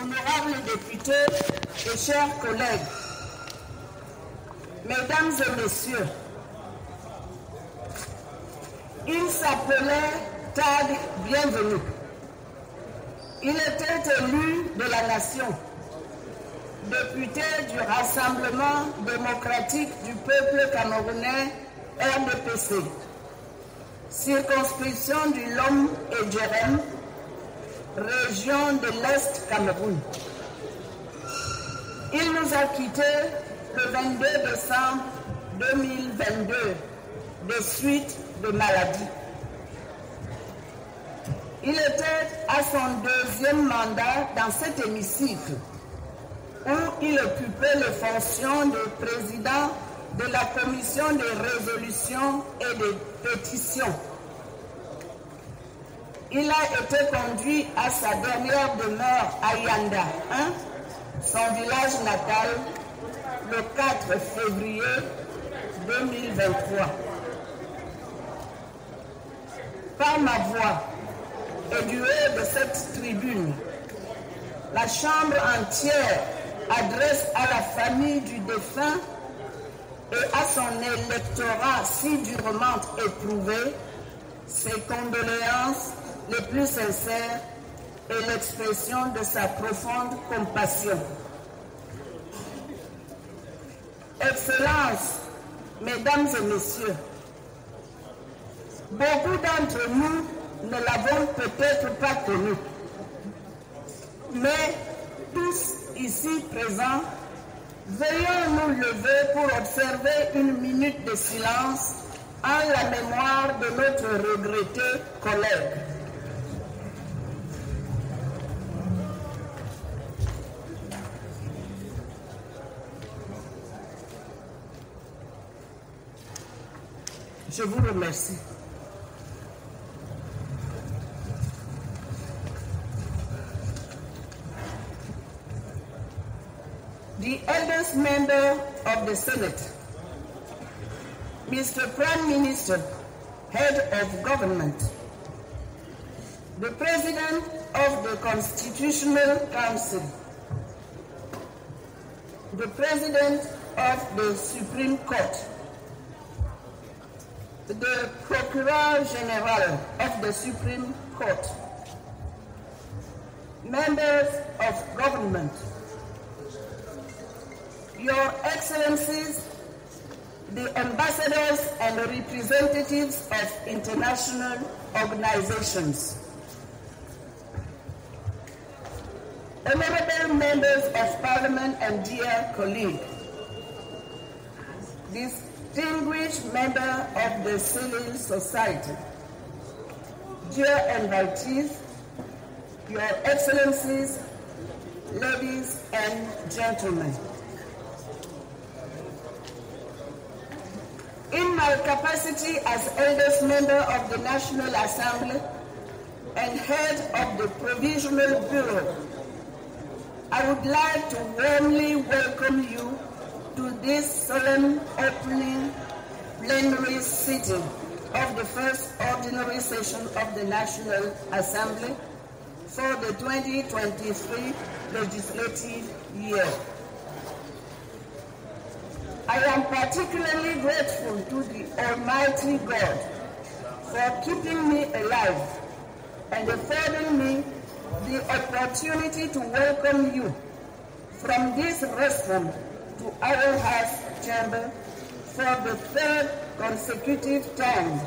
honorables députés et chers collègues, mesdames et messieurs, il s'appelait Tag Bienvenue. Il était élu de la nation, député du Rassemblement démocratique du peuple camerounais RDPC, circonscription du Lom et Djerem, région de l'Est Cameroun. Il nous a quittés le 22 décembre 2022 des suites de maladie. Il était à son deuxième mandat dans cet hémicycle où il occupait les fonctions de président de la commission de résolution et de pétition. Il a été conduit à sa dernière demeure à Yanda, son village natal, le 4 février 2023. Par ma voix et du haut de cette tribune, la Chambre entière adresse à la famille du défunt et à son électorat si durement éprouvé ses condoléances les plus sincères et l'expression de sa profonde compassion. Excellences, mesdames et messieurs, beaucoup d'entre nous ne l'avons peut-être pas connu, mais tous ici présents, veuillons nous lever pour observer une minute de silence en la mémoire de notre regretté collègue. Je vous remercie. The eldest member of the Senate, Mr. Prime Minister, Head of Government, the President of the Constitutional Council, the President of the Supreme Court, the Procureur General of the Supreme Court, members of government, Your Excellencies, the ambassadors and representatives of international organizations, honorable members of Parliament and dear colleagues, distinguished member of the civil society, dear invitees, Your Excellencies, ladies and gentlemen. In my capacity as eldest member of the National Assembly and head of the Provisional Bureau, I would like to warmly welcome you to this solemn opening plenary sitting of the first ordinary session of the National Assembly for the 2023 legislative year. I am particularly grateful to the Almighty God for keeping me alive and affording me the opportunity to welcome you from this restaurant to our House chamber for the third consecutive time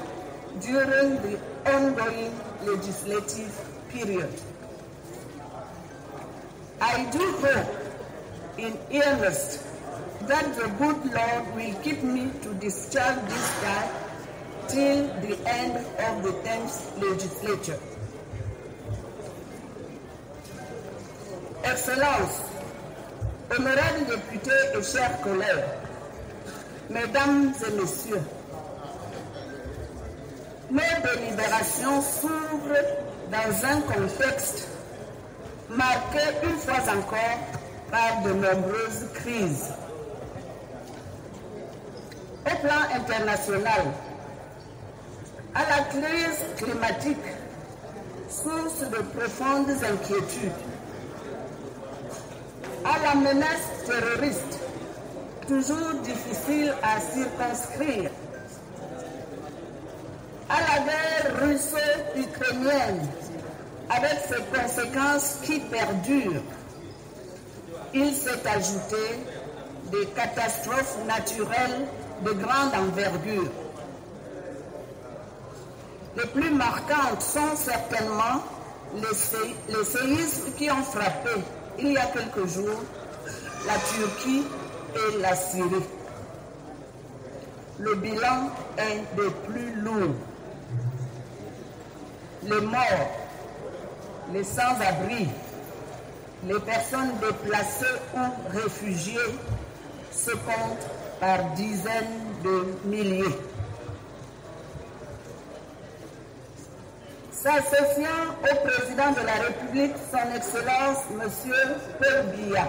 during the ongoing legislative period. I do hope in earnest that the good Lord will keep me to discharge this task till the end of the 10th legislature. Excellences, honorables députés et chers collègues, mesdames et messieurs, nos délibérations s'ouvrent dans un contexte marqué une fois encore par de nombreuses crises. Au plan international, à la crise climatique, source de profondes inquiétudes, à la menace terroriste, toujours difficile à circonscrire, à la guerre russo-ukrainienne, avec ses conséquences qui perdurent, il s'est ajouté des catastrophes naturelles de grande envergure. Les plus marquantes sont certainement les séismes qui ont frappé il y a quelques jours la Turquie et la Syrie. Le bilan est des plus lourds. Les morts, les sans-abri, les personnes déplacées ou réfugiées se comptent par dizaines de milliers. S'associant au président de la République, son Excellence M. Paul Biya,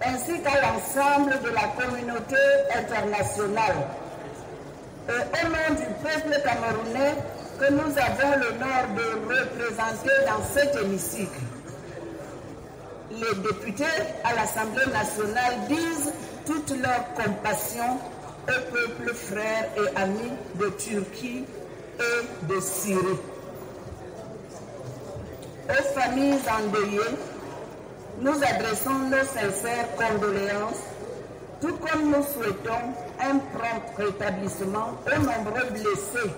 ainsi qu'à l'ensemble de la communauté internationale, et au nom du peuple camerounais que nous avons l'honneur de représenter dans cet hémicycle, les députés à l'Assemblée nationale disent toute leur compassion au peuple frère et ami de Turquie et de Syrie. Aux familles endeuillées, nous adressons nos sincères condoléances, tout comme nous souhaitons un prompt rétablissement aux nombreux blessés,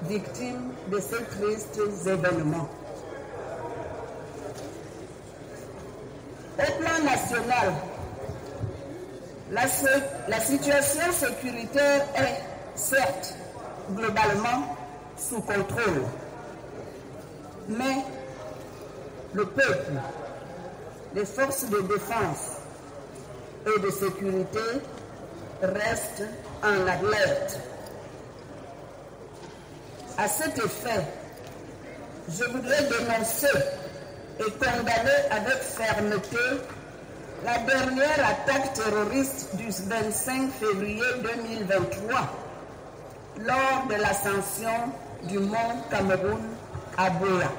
victimes de ces tristes événements. Au plan national, la situation sécuritaire est certes globalement sous contrôle, mais le peuple, les forces de défense et de sécurité restent en alerte. À cet effet, je voudrais dénoncer et condamner avec fermeté la dernière attaque terroriste du 25 février 2023 lors de l'ascension du mont Cameroun à Buea.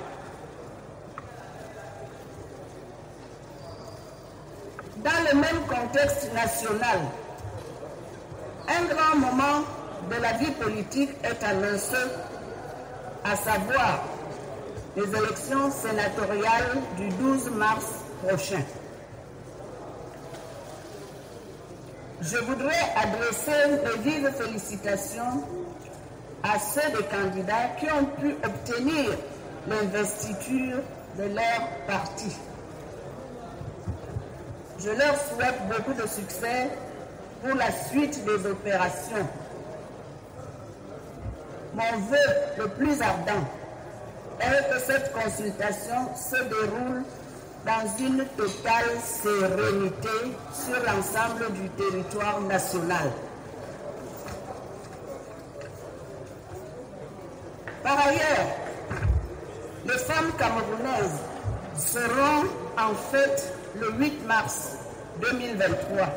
Dans le même contexte national, un grand moment de la vie politique est annoncé, à savoir les élections sénatoriales du 12 mars prochain. Je voudrais adresser de vives félicitations à ceux des candidats qui ont pu obtenir l'investiture de leur parti. Je leur souhaite beaucoup de succès pour la suite des opérations. Mon vœu le plus ardent est que cette consultation se déroule dans une totale sérénité sur l'ensemble du territoire national. Par ailleurs, les femmes camerounaises seront en fête le 8 mars 2023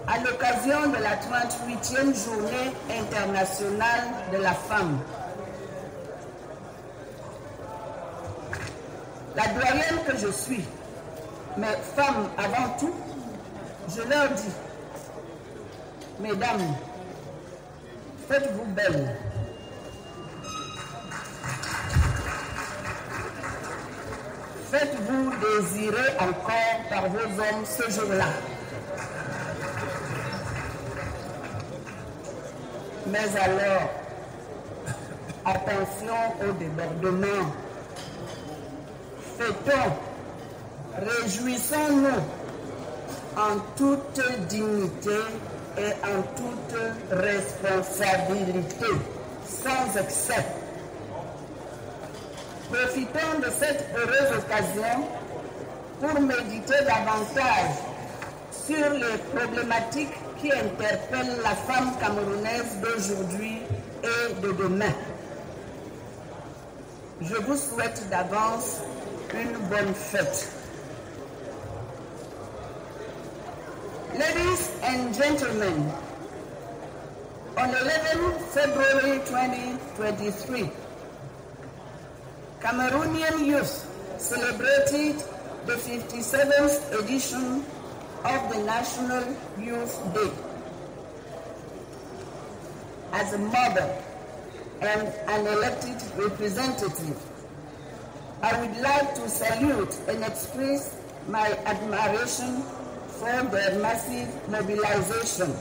à l'occasion de la 38e journée internationale de la femme. La doyenne que je suis, mais femme avant tout, je leur dis, mesdames, faites-vous belles. Faites-vous désirer encore par vos hommes ce jour-là. Mais alors, attention au débordement. Fêtons, réjouissons-nous en toute dignité et en toute responsabilité, sans excès. Profitons de cette heureuse occasion pour méditer davantage sur les problématiques qui interpellent la femme camerounaise d'aujourd'hui et de demain. Je vous souhaite d'avance une bonne fête. Ladies and gentlemen, on 11 February 2023, Cameroonian youth celebrated the 57th edition of the National Youth Day. As a mother and an elected representative, I would like to salute and express my admiration for their massive mobilization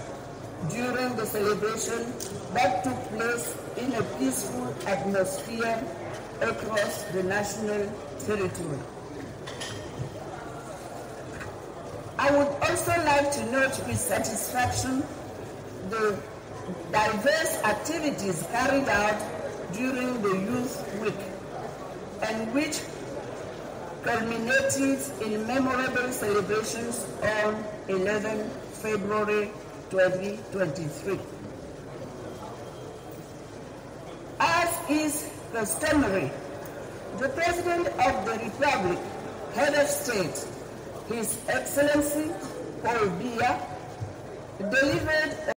during the celebration that took place in a peaceful atmosphere across the national territory. I would also like to note with satisfaction the diverse activities carried out during the Youth Week, and which culminated in memorable celebrations on 11 February 2023. As is customary, the President of the Republic, Head of State, His Excellency Paul Biya, delivered